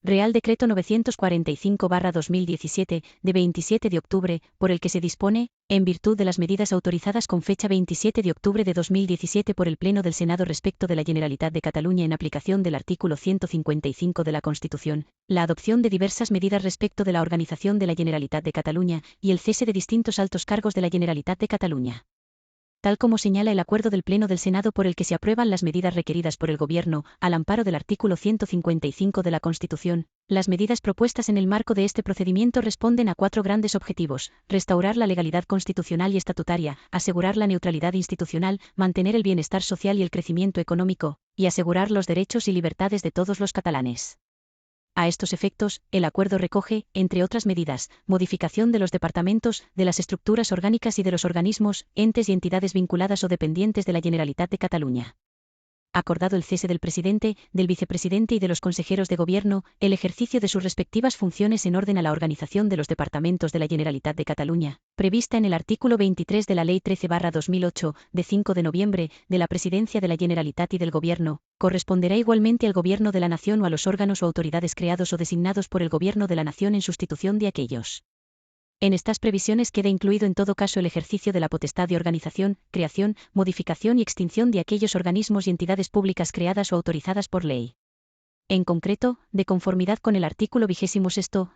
Real Decreto 945/2017, de 27 de octubre, por el que se dispone, en virtud de las medidas autorizadas con fecha 27 de octubre de 2017 por el Pleno del Senado respecto de la Generalitat de Cataluña en aplicación del artículo 155 de la Constitución, la adopción de diversas medidas respecto de la organización de la Generalitat de Cataluña y el cese de distintos altos cargos de la Generalitat de Cataluña. Tal como señala el acuerdo del Pleno del Senado por el que se aprueban las medidas requeridas por el Gobierno, al amparo del artículo 155 de la Constitución, las medidas propuestas en el marco de este procedimiento responden a 4 grandes objetivos: restaurar la legalidad constitucional y estatutaria, asegurar la neutralidad institucional, mantener el bienestar social y el crecimiento económico, y asegurar los derechos y libertades de todos los catalanes. A estos efectos, el acuerdo recoge, entre otras medidas, modificación de los departamentos, de las estructuras orgánicas y de los organismos, entes y entidades vinculadas o dependientes de la Generalitat de Cataluña. Acordado el cese del presidente, del vicepresidente y de los consejeros de gobierno, el ejercicio de sus respectivas funciones en orden a la organización de los departamentos de la Generalitat de Cataluña, prevista en el artículo 23 de la Ley 13/2008, de 5 de noviembre, de la Presidencia de la Generalitat y del Gobierno, corresponderá igualmente al Gobierno de la Nación o a los órganos o autoridades creados o designados por el Gobierno de la Nación en sustitución de aquellos. En estas previsiones queda incluido en todo caso el ejercicio de la potestad de organización, creación, modificación y extinción de aquellos organismos y entidades públicas creadas o autorizadas por ley. En concreto, de conformidad con el artículo 26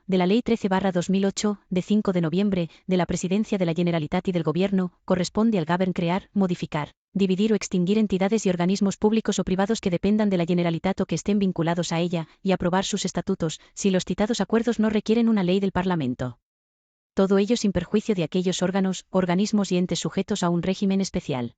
de la Ley 13/2008, de 5 de noviembre, de la Presidencia de la Generalitat y del Gobierno, corresponde al Govern crear, modificar, dividir o extinguir entidades y organismos públicos o privados que dependan de la Generalitat o que estén vinculados a ella, y aprobar sus estatutos, si los citados acuerdos no requieren una ley del Parlamento. Todo ello sin perjuicio de aquellos órganos, organismos y entes sujetos a un régimen especial.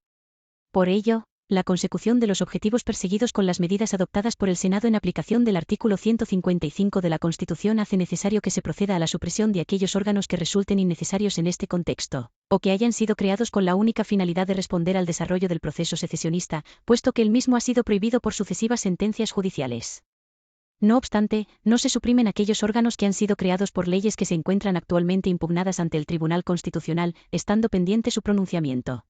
Por ello, la consecución de los objetivos perseguidos con las medidas adoptadas por el Senado en aplicación del artículo 155 de la Constitución hace necesario que se proceda a la supresión de aquellos órganos que resulten innecesarios en este contexto, o que hayan sido creados con la única finalidad de responder al desarrollo del proceso secesionista, puesto que el mismo ha sido prohibido por sucesivas sentencias judiciales. No obstante, no se suprimen aquellos órganos que han sido creados por leyes que se encuentran actualmente impugnadas ante el Tribunal Constitucional, estando pendiente su pronunciamiento.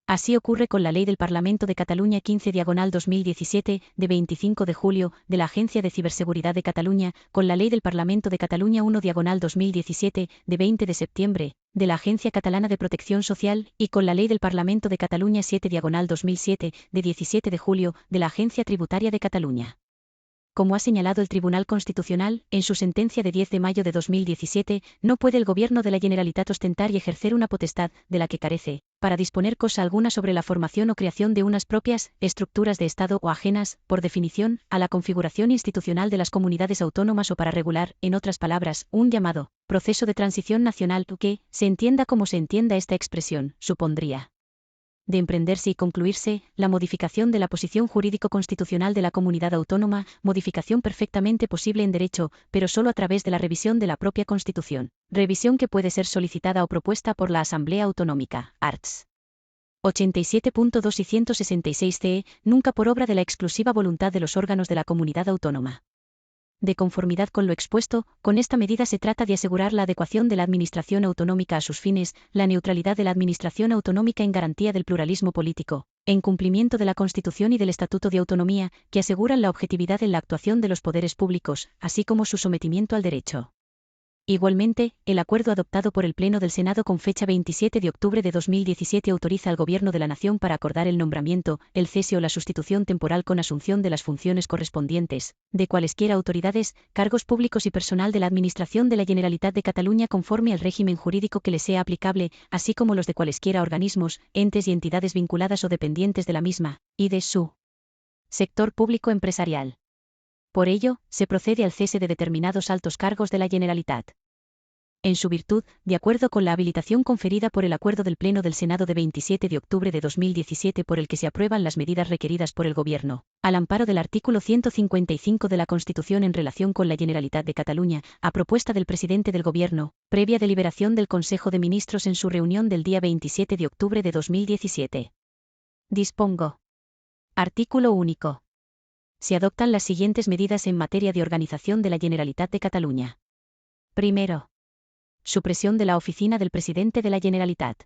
Así ocurre con la Ley del Parlamento de Cataluña 15/2017, de 25 de julio, de la Agencia de Ciberseguridad de Cataluña, con la Ley del Parlamento de Cataluña 1/2017, de 20 de septiembre, de la Agencia Catalana de Protección Social, y con la Ley del Parlamento de Cataluña 7/2007, de 17 de julio, de la Agencia Tributaria de Cataluña. Como ha señalado el Tribunal Constitucional, en su sentencia de 10 de mayo de 2017, no puede el Gobierno de la Generalitat ostentar y ejercer una potestad, de la que carece, para disponer cosa alguna sobre la formación o creación de unas propias estructuras de Estado o ajenas, por definición, a la configuración institucional de las comunidades autónomas o para regular, en otras palabras, un llamado proceso de transición nacional que, se entienda como se entienda esta expresión, supondría de emprenderse y concluirse, la modificación de la posición jurídico-constitucional de la comunidad autónoma, modificación perfectamente posible en derecho, pero solo a través de la revisión de la propia Constitución, revisión que puede ser solicitada o propuesta por la Asamblea Autonómica, arts. 87.2 y 166 CE, nunca por obra de la exclusiva voluntad de los órganos de la comunidad autónoma. De conformidad con lo expuesto, con esta medida se trata de asegurar la adecuación de la Administración autonómica a sus fines, la neutralidad de la Administración autonómica en garantía del pluralismo político, en cumplimiento de la Constitución y del Estatuto de Autonomía, que aseguran la objetividad en la actuación de los poderes públicos, así como su sometimiento al derecho. Igualmente, el acuerdo adoptado por el Pleno del Senado con fecha 27 de octubre de 2017 autoriza al Gobierno de la Nación para acordar el nombramiento, el cese o la sustitución temporal con asunción de las funciones correspondientes, de cualesquiera autoridades, cargos públicos y personal de la Administración de la Generalitat de Cataluña conforme al régimen jurídico que les sea aplicable, así como los de cualesquiera organismos, entes y entidades vinculadas o dependientes de la misma, y de su sector público empresarial. Por ello, se procede al cese de determinados altos cargos de la Generalitat. En su virtud, de acuerdo con la habilitación conferida por el acuerdo del Pleno del Senado de 27 de octubre de 2017 por el que se aprueban las medidas requeridas por el Gobierno, al amparo del artículo 155 de la Constitución en relación con la Generalitat de Cataluña, a propuesta del presidente del Gobierno, previa deliberación del Consejo de Ministros en su reunión del día 27 de octubre de 2017. Dispongo. Artículo único. Se adoptan las siguientes medidas en materia de organización de la Generalitat de Cataluña. Primero. Supresión de la oficina del presidente de la Generalitat.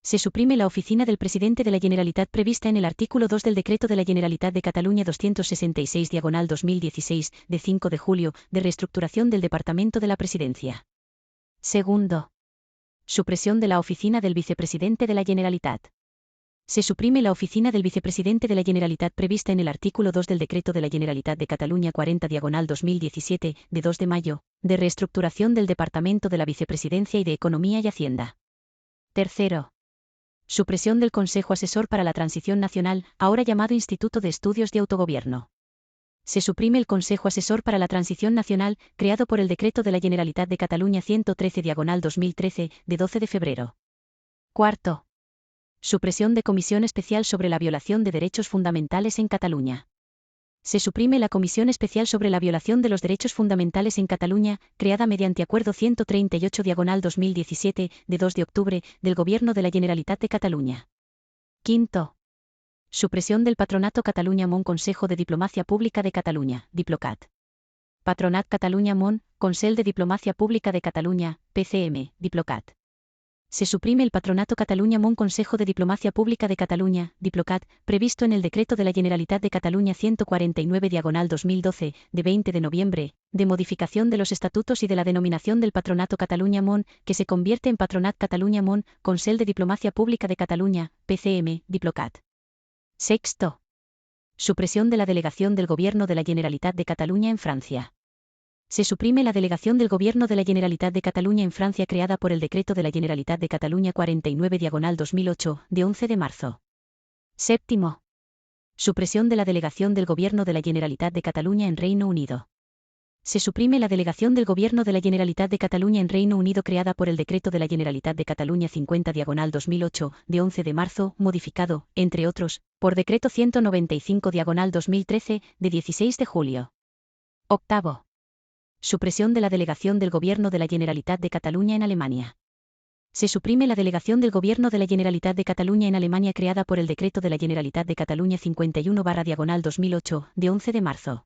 Se suprime la oficina del presidente de la Generalitat prevista en el artículo 2 del Decreto de la Generalitat de Cataluña 266/2016, de 5 de julio, de reestructuración del Departamento de la Presidencia. Segundo. Supresión de la oficina del vicepresidente de la Generalitat. Se suprime la oficina del vicepresidente de la Generalitat prevista en el artículo 2 del Decreto de la Generalitat de Cataluña 40/2017, de 2 de mayo, de reestructuración del Departamento de la Vicepresidencia y de Economía y Hacienda. Tercero. Supresión del Consejo Asesor para la Transición Nacional, ahora llamado Instituto de Estudios de Autogobierno. Se suprime el Consejo Asesor para la Transición Nacional, creado por el Decreto de la Generalitat de Cataluña 113/2013, de 12 de febrero. Cuarto. Supresión de Comisión Especial sobre la Violación de Derechos Fundamentales en Cataluña. Se suprime la Comisión Especial sobre la Violación de los Derechos Fundamentales en Cataluña, creada mediante Acuerdo 138/2017, de 2 de octubre, del Gobierno de la Generalitat de Cataluña. Quinto. Supresión del Patronato Catalunya Món Consejo de Diplomacia Pública de Cataluña, Diplocat. Patronat Catalunya Món, Consell de Diplomacia Pública de Cataluña, PCM, Diplocat. Se suprime el Patronato Catalunya Món Consejo de Diplomacia Pública de Cataluña, Diplocat, previsto en el Decreto de la Generalitat de Cataluña 149/2012, de 20 de noviembre, de modificación de los estatutos y de la denominación del Patronato Catalunya Món, que se convierte en Patronat Catalunya Món, Consell de Diplomacia Pública de Cataluña, PCM, Diplocat. Sexto. Supresión de la delegación del Gobierno de la Generalitat de Cataluña en Francia. Se suprime la delegación del Gobierno de la Generalitat de Cataluña en Francia creada por el Decreto de la Generalitat de Cataluña 49/2008, de 11 de marzo. Séptimo. Supresión de la delegación del Gobierno de la Generalitat de Cataluña en Reino Unido. Se suprime la delegación del Gobierno de la Generalitat de Cataluña en Reino Unido creada por el Decreto de la Generalitat de Cataluña 50/2008, de 11 de marzo, modificado, entre otros, por Decreto 195/2013, de 16 de julio. Octavo. Supresión de la delegación del Gobierno de la Generalitat de Cataluña en Alemania. Se suprime la delegación del Gobierno de la Generalitat de Cataluña en Alemania creada por el Decreto de la Generalitat de Cataluña 51/2008, de 11 de marzo.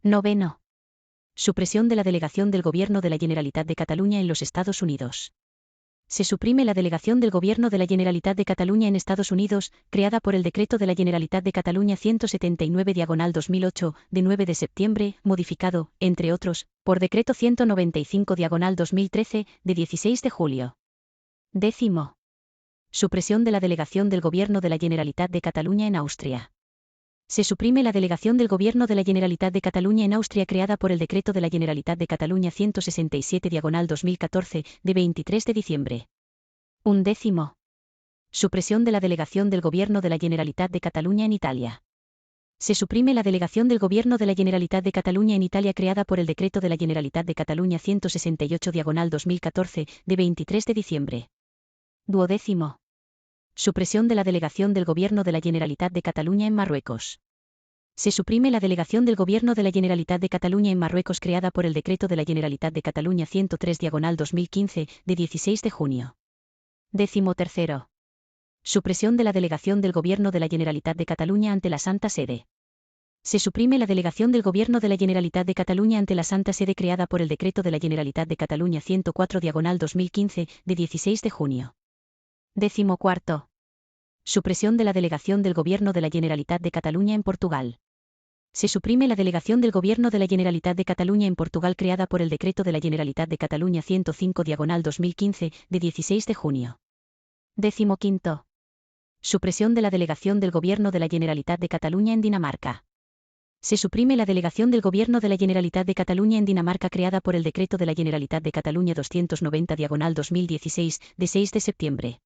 Noveno. Supresión de la delegación del Gobierno de la Generalitat de Cataluña en los Estados Unidos. Se suprime la delegación del Gobierno de la Generalitat de Cataluña en Estados Unidos, creada por el Decreto de la Generalitat de Cataluña 179/2008, de 9 de septiembre, modificado, entre otros, por Decreto 195/2013, de 16 de julio. Décimo. Supresión de la delegación del Gobierno de la Generalitat de Cataluña en Austria. Se suprime la delegación del Gobierno de la Generalitat de Cataluña en Austria creada por el Decreto de la Generalitat de Cataluña 167/2014, de 23 de diciembre. Undécimo. Supresión de la delegación del Gobierno de la Generalitat de Cataluña en Italia. Se suprime la delegación del Gobierno de la Generalitat de Cataluña en Italia creada por el Decreto de la Generalitat de Cataluña 168/2014, de 23 de diciembre. Duodécimo. Supresión de la delegación del Gobierno de la Generalitat de Cataluña en Marruecos. Se suprime la delegación del Gobierno de la Generalitat de Cataluña en Marruecos creada por el Decreto de la Generalitat de Cataluña 103/2015, de 16 de junio. 13. Supresión de la delegación del Gobierno de la Generalitat de Cataluña ante la Santa Sede. Se suprime la delegación del Gobierno de la Generalitat de Cataluña ante la Santa Sede creada por el Decreto de la Generalitat de Cataluña 104/2015, de 16 de junio. 14. Supresión de la delegación del Gobierno de la Generalitat de Cataluña en Portugal. Se suprime la delegación del Gobierno de la Generalitat de Cataluña en Portugal creada por el Decreto de la Generalitat de Cataluña 105/2015, de 16 de junio. 15. Supresión de la delegación del Gobierno de la Generalitat de Cataluña en Dinamarca. Se suprime la delegación del Gobierno de la Generalitat de Cataluña en Dinamarca creada por el Decreto de la Generalitat de Cataluña 290/2016, de 6 de septiembre.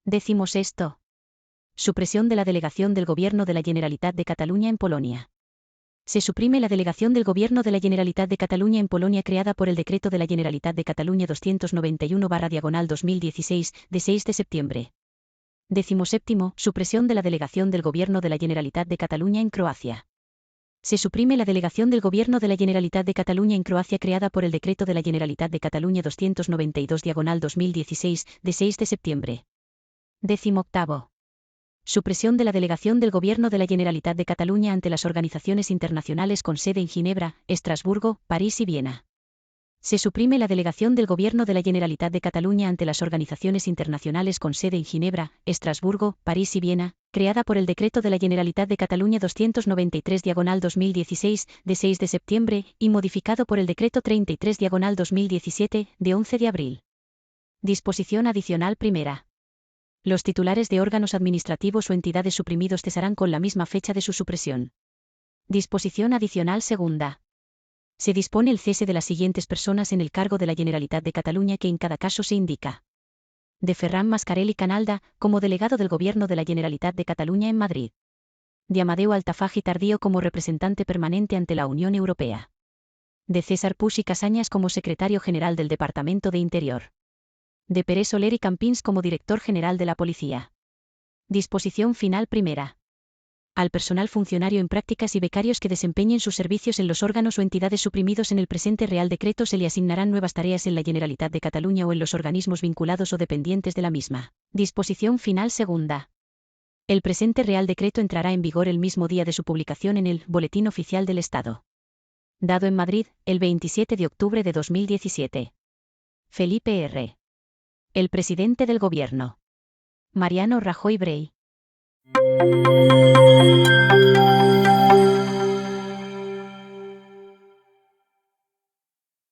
16. Supresión de la delegación del Gobierno de la Generalitat de Cataluña en Polonia. Se suprime la delegación del Gobierno de la Generalitat de Cataluña en Polonia creada por el Decreto de la Generalitat de Cataluña 291/2016, de 6 de septiembre. 17. Supresión de la delegación del Gobierno de la Generalitat de Cataluña en Croacia. Se suprime la delegación del Gobierno de la Generalitat de Cataluña en Croacia creada por el Decreto de la Generalitat de Cataluña 292/2016, de 6 de septiembre. 18. Supresión de la delegación del Gobierno de la Generalitat de Cataluña ante las organizaciones internacionales con sede en Ginebra, Estrasburgo, París y Viena. Se suprime la delegación del Gobierno de la Generalitat de Cataluña ante las organizaciones internacionales con sede en Ginebra, Estrasburgo, París y Viena, creada por el Decreto de la Generalitat de Cataluña 293/2016, de 6 de septiembre, y modificado por el Decreto 33/2017, de 11 de abril. Disposición adicional primera. Los titulares de órganos administrativos o entidades suprimidos cesarán con la misma fecha de su supresión. Disposición adicional segunda. Se dispone el cese de las siguientes personas en el cargo de la Generalitat de Cataluña que en cada caso se indica. De Ferran Mascarell i Canalda, como delegado del Gobierno de la Generalitat de Cataluña en Madrid. De Amadeu Altafaj Tardío como representante permanente ante la Unión Europea. De César Puig i Casañas como secretario general del Departamento de Interior. De Pere Soler i Campins como director general de la Policía. Disposición final primera. Al personal funcionario en prácticas y becarios que desempeñen sus servicios en los órganos o entidades suprimidos en el presente Real Decreto se le asignarán nuevas tareas en la Generalitat de Cataluña o en los organismos vinculados o dependientes de la misma. Disposición final segunda. El presente Real Decreto entrará en vigor el mismo día de su publicación en el Boletín Oficial del Estado. Dado en Madrid, el 27 de octubre de 2017. Felipe R. El presidente del Gobierno. Mariano Rajoy Brey.